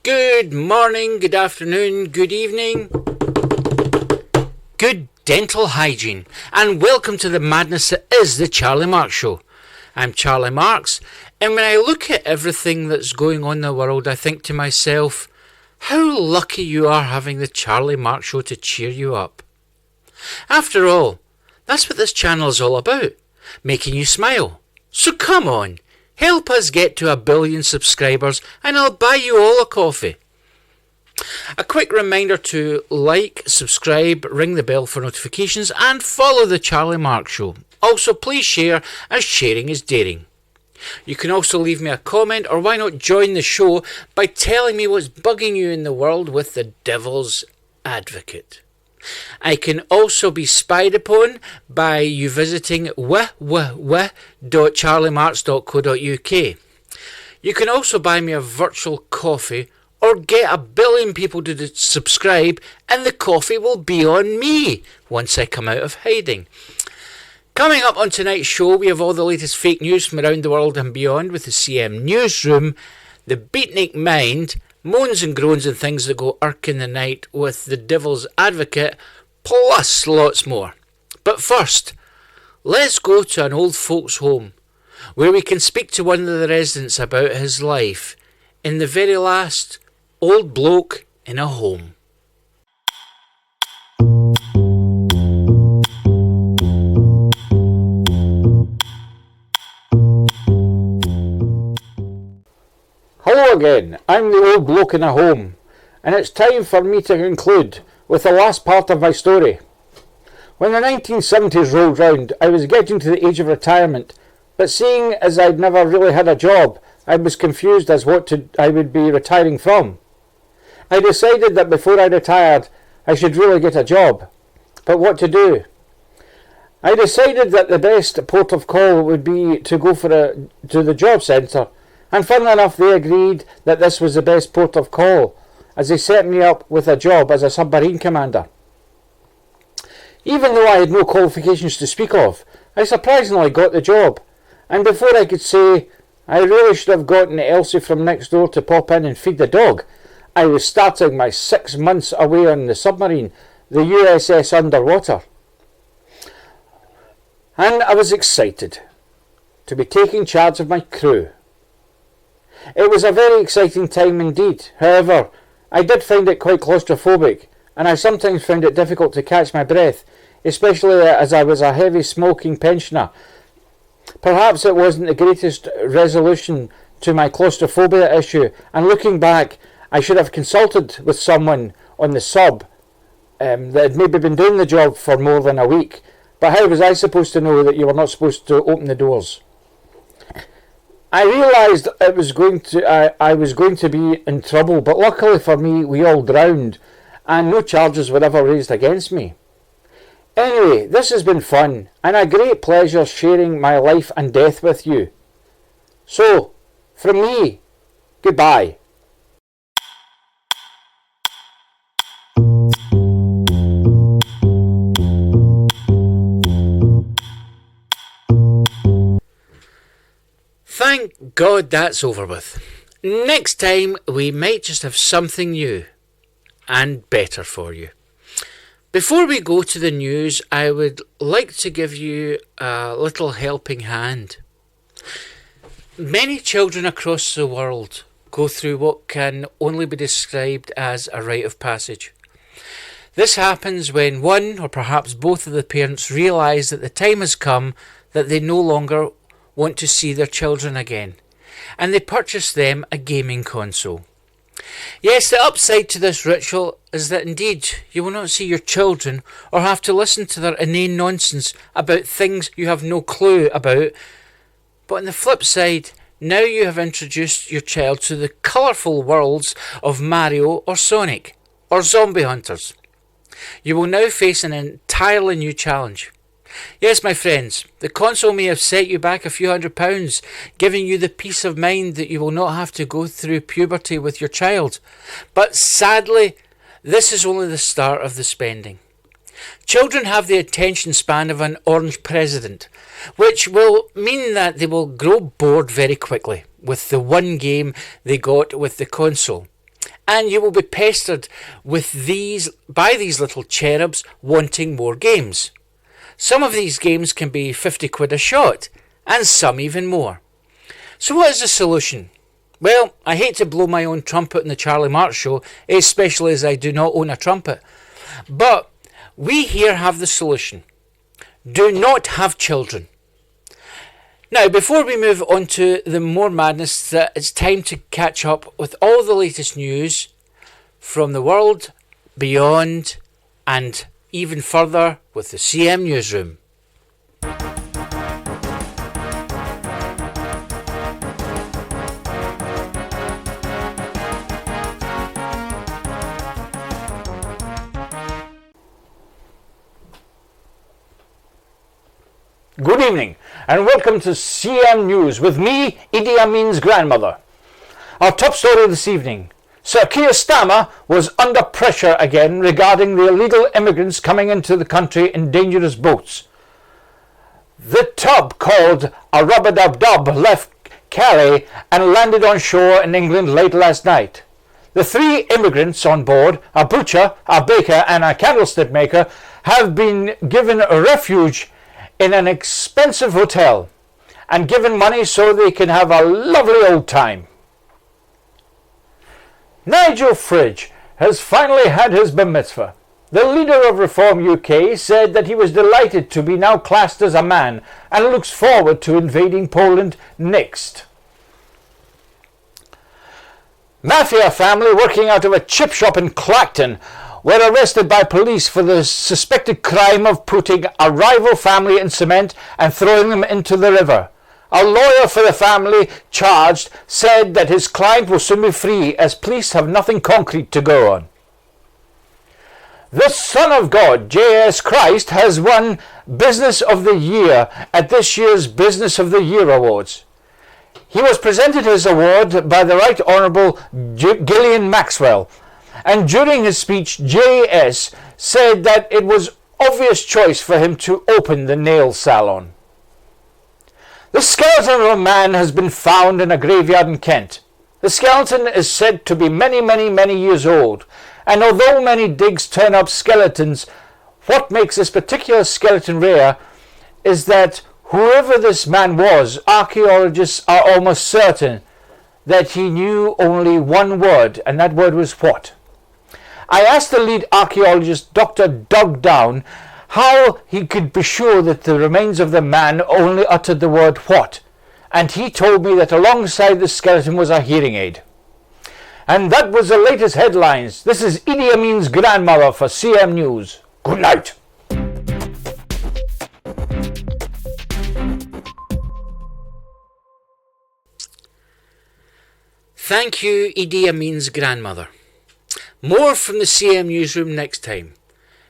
Good morning, good afternoon, good evening, good dental hygiene, and welcome to the madness that is the Charlie Marx Show. I'm Charlie Marx, and when I look at everything that's going on in the world, I think to myself, how lucky you are having the Charlie Marx Show to cheer you up. After all, that's what this channel is all about, making you smile. So come on, help us get to 1 billion subscribers and I'll buy you all a coffee. A quick reminder to like, subscribe, ring the bell for notifications and follow the Charlie Marx Show. Also please share, as sharing is daring. You can also leave me a comment, or why not join the show by telling me what's bugging you in the world with the devil's advocate. I can also be spied upon by you visiting www.charliemarx.co.uk. You can also buy me a virtual coffee or get 1 billion people to subscribe and the coffee will be on me once I come out of hiding. Coming up on tonight's show, we have all the latest fake news from around the world and beyond with the CM Newsroom, the Beatnik Mind, moans and groans and things that go irk in the night with the devil's advocate, plus lots more. But first, let's go to an old folks' home, where we can speak to one of the residents about his life in the very last Old Bloke in a Home. Hello again, I'm the Old Bloke in a Home, and it's time for me to conclude with the last part of my story. When the 1970s rolled round, I was getting to the age of retirement, but seeing as I'd never really had a job, I was confused as what I would be retiring from. I decided that before I retired, I should really get a job, but what to do? I decided that the best port of call would be to go to the job centre. And funnily enough, they agreed that this was the best port of call, as they set me up with a job as a submarine commander. Even though I had no qualifications to speak of, I surprisingly got the job, and before I could say I really should have gotten Elsie from next door to pop in and feed the dog, I was starting my 6 months away on the submarine, the USS Underwater. And I was excited to be taking charge of my crew. It was a very exciting time indeed. However, I did find it quite claustrophobic, and I sometimes found it difficult to catch my breath, especially as I was a heavy smoking pensioner. Perhaps it wasn't the greatest resolution to my claustrophobia issue, and looking back, I should have consulted with someone on the sub that had maybe been doing the job for more than a week. But how was I supposed to know that you were not supposed to open the doors? I realised I was going to be in trouble, but luckily for me, we all drowned, and no charges were ever raised against me. Anyway, this has been fun, and a great pleasure sharing my life and death with you. So, from me, goodbye. Thank God that's over with. Next time we might just have something new and better for you. Before we go to the news, I would like to give you a little helping hand. Many children across the world go through what can only be described as a rite of passage. This happens when one or perhaps both of the parents realise that the time has come that they no longer want to see their children again, and they purchase them a gaming console. Yes, the upside to this ritual is that indeed you will not see your children or have to listen to their inane nonsense about things you have no clue about. But on the flip side, now you have introduced your child to the colourful worlds of Mario or Sonic or Zombie Hunters. You will now face an entirely new challenge. Yes, my friends, the console may have set you back a few £100, giving you the peace of mind that you will not have to go through puberty with your child. But sadly, this is only the start of the spending. Children have the attention span of an orange president, which will mean that they will grow bored very quickly with the one game they got with the console. and you will be pestered with by these little cherubs wanting more games. Some of these games can be 50 quid a shot, and some even more. So what is the solution? Well, I hate to blow my own trumpet in the Charlie Marx show, especially as I do not own a trumpet. But we here have the solution. Do not have children. Now, before we move on to the more madness, it's time to catch up with all the latest news from the world, beyond, and even further with the CM Newsroom. Good evening and welcome to CM News with me, Idi Amin's grandmother. Our top story this evening. Sir Keir Starmer was under pressure again regarding the illegal immigrants coming into the country in dangerous boats. The tub called a Rub-a-Dub-Dub left Calais and landed on shore in England late last night. The 3 immigrants on board, a butcher, a baker and a candlestick maker, have been given a refuge in an expensive hotel and given money so they can have a lovely old time. Nigel Farage has finally had his bar mitzvah. The leader of Reform UK said that he was delighted to be now classed as a man and looks forward to invading Poland next. Mafia family working out of a chip shop in Clacton were arrested by police for the suspected crime of putting a rival family in cement and throwing them into the river. A lawyer for the family charged said that his client will soon be free as police have nothing concrete to go on. The Son of God, J.S. Christ, has won Business of the Year at this year's Business of the Year Awards. He was presented his award by the Right Honourable Gillian Maxwell, and during his speech, J.S. said that it was obvious choice for him to open the nail salon. The skeleton of a man has been found in a graveyard in Kent. The skeleton is said to be many years old, and although many digs turn up skeletons, what makes this particular skeleton rare is that whoever this man was, archaeologists are almost certain that he knew only one word, and that word was what? I asked the lead archaeologist, Dr. Doug Down, how he could be sure that the remains of the man only uttered the word what, and he told me that alongside the skeleton was a hearing aid. And that was the latest headlines. This is Idi Amin's grandmother for CM News. Good night. Thank you, Idi Amin's grandmother. More from the CM Newsroom next time.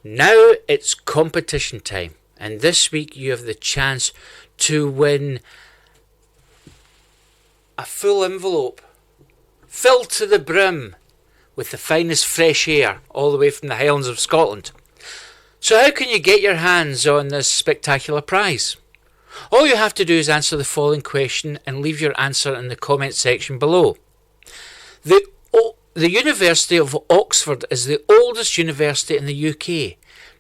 Now it's competition time, and this week you have the chance to win a full envelope filled to the brim with the finest fresh air all the way from the Highlands of Scotland. So how can you get your hands on this spectacular prize? All you have to do is answer the following question and leave your answer in the comment section below. The University of Oxford is the oldest university in the UK.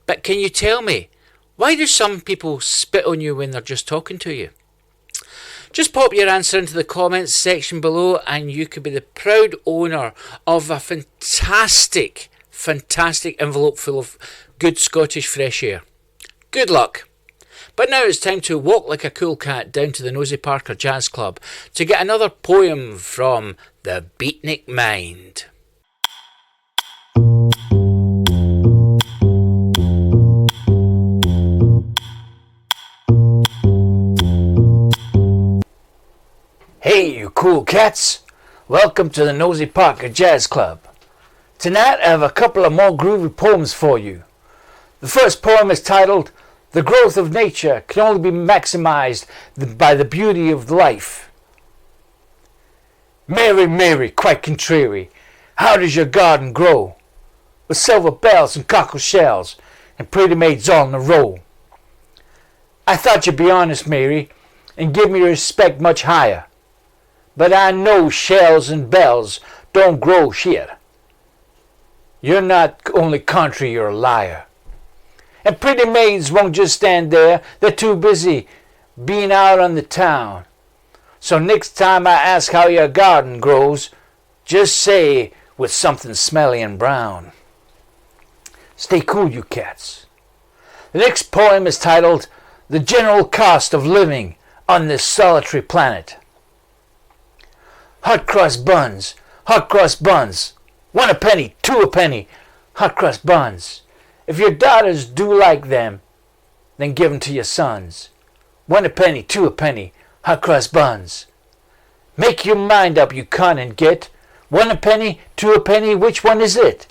But can you tell me, why do some people spit on you when they're just talking to you? Just pop your answer into the comments section below and you could be the proud owner of a fantastic envelope full of good Scottish fresh air. Good luck. But now it's time to walk like a cool cat down to the Nosy Parker Jazz Club to get another poem from the Beatnik Mind. Hey, you cool cats! Welcome to the Nosy Parker Jazz Club. Tonight I have a couple of more groovy poems for you. The first poem is titled, "The growth of nature can only be maximized by the beauty of life." Mary, Mary, quite contrary, how does your garden grow? With silver bells and cockle shells and pretty maids all in a row. I thought you'd be honest, Mary, and give me respect much higher. But I know shells and bells don't grow here. You're not only country, you're a liar. And pretty maids won't just stand there. They're too busy being out on the town. So next time I ask how your garden grows, just say with something smelly and brown. Stay cool, you cats. The next poem is titled The General Cost of Living on This Solitary Planet. Hot crust buns, hot crust buns. 1 a penny, 2 a penny, hot crust buns. If your daughters do like them, then give them to your sons. 1 a penny, 2 a penny, hot crust buns. Make your mind up, you cunt, and get 1 a penny, 2 a penny, which one is it?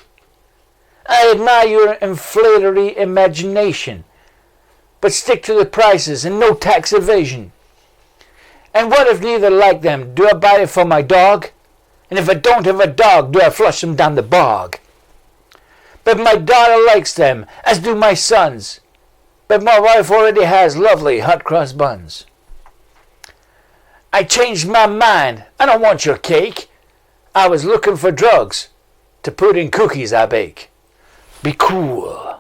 I admire your inflationary imagination, but stick to the prices and no tax evasion. And what if neither like them? Do I buy it for my dog? And if I don't have a dog, do I flush them down the bog? But my daughter likes them, as do my sons. But my wife already has lovely hot cross buns. I changed my mind. I don't want your cake. I was looking for drugs to put in cookies I bake. Be cool.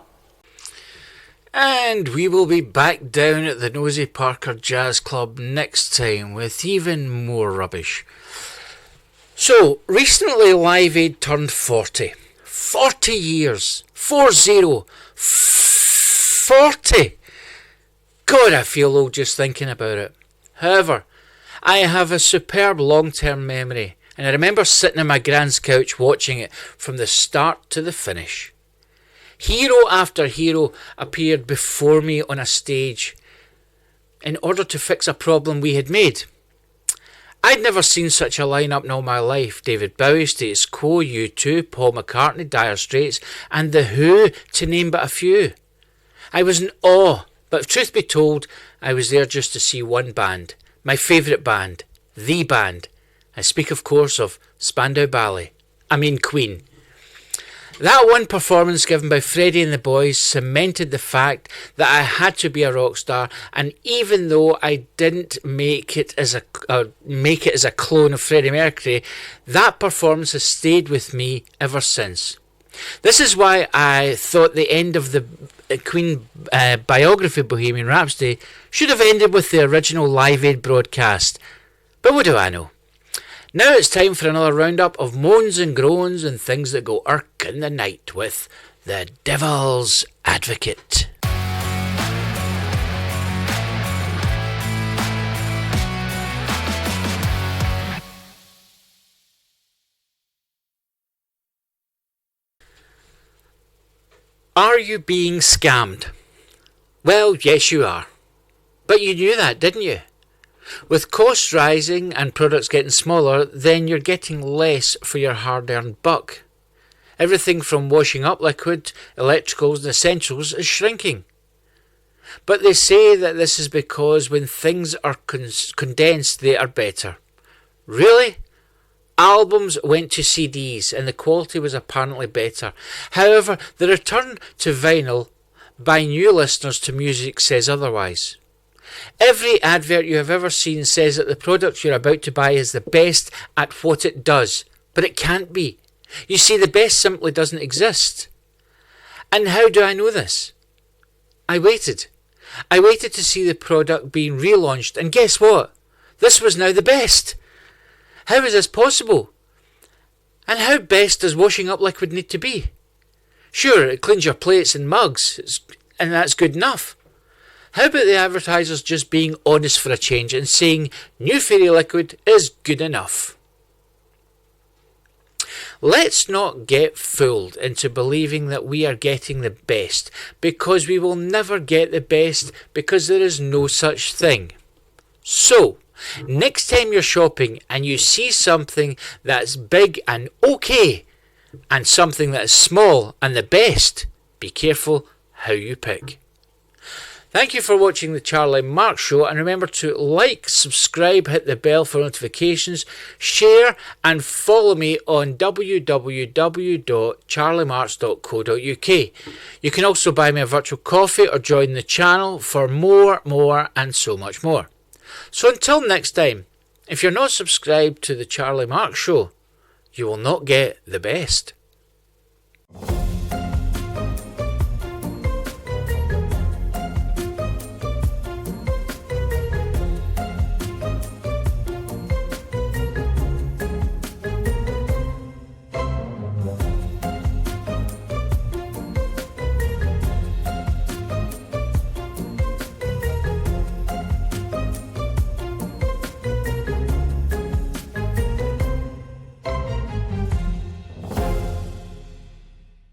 And we will be back down at the Nosy Parker Jazz Club next time with even more rubbish. So, recently Live Aid turned 40. 40 years. 40. 40. God, I feel old just thinking about it. However, I have a superb long-term memory, and I remember sitting on my grand's couch watching it from the start to the finish. Hero after hero appeared before me on a stage in order to fix a problem we had made. I'd never seen such a lineup in all my life. David Bowie, Status Quo, U2, Paul McCartney, Dire Straits, and The Who, to name but a few. I was in awe, but if truth be told, I was there just to see one band, my favourite band, the band. I speak, of course, of Spandau Ballet. Queen. That one performance given by Freddie and the boys cemented the fact that I had to be a rock star, and even though I didn't make it as a clone of Freddie Mercury, that performance has stayed with me ever since. This is why I thought the end of the Queen biography Bohemian Rhapsody should have ended with the original Live Aid broadcast. But what do I know? Now it's time for another roundup of moans and groans and things that go irk in the night with the Devil's Advocate. Are you being scammed? Well, yes you are. But you knew that, didn't you? With costs rising and products getting smaller, then you're getting less for your hard-earned buck. Everything from washing up liquid, electricals and essentials is shrinking. But they say that this is because when things are condensed, they are better. Really? Albums went to CDs and the quality was apparently better. However, the return to vinyl by new listeners to music says otherwise. Every advert you have ever seen says that the product you're about to buy is the best at what it does, but it can't be. You see, the best simply doesn't exist. And how do I know this? I waited. I waited to see the product being relaunched, and guess what? This was now the best. How is this possible? And how best does washing up liquid need to be? Sure, it cleans your plates and mugs, and that's good enough. How about the advertisers just being honest for a change and saying new fairy liquid is good enough? Let's not get fooled into believing that we are getting the best, because we will never get the best, because there is no such thing. So, next time you're shopping and you see something that's big and okay, and something that is small and the best, be careful how you pick. Thank you for watching the Charlie Marx Show, and remember to like, subscribe, hit the bell for notifications, share and follow me on www.charliemarx.co.uk. You can also buy me a virtual coffee or join the channel for more and so much more. So until next time, if you're not subscribed to the Charlie Marx Show, you will not get the best. you.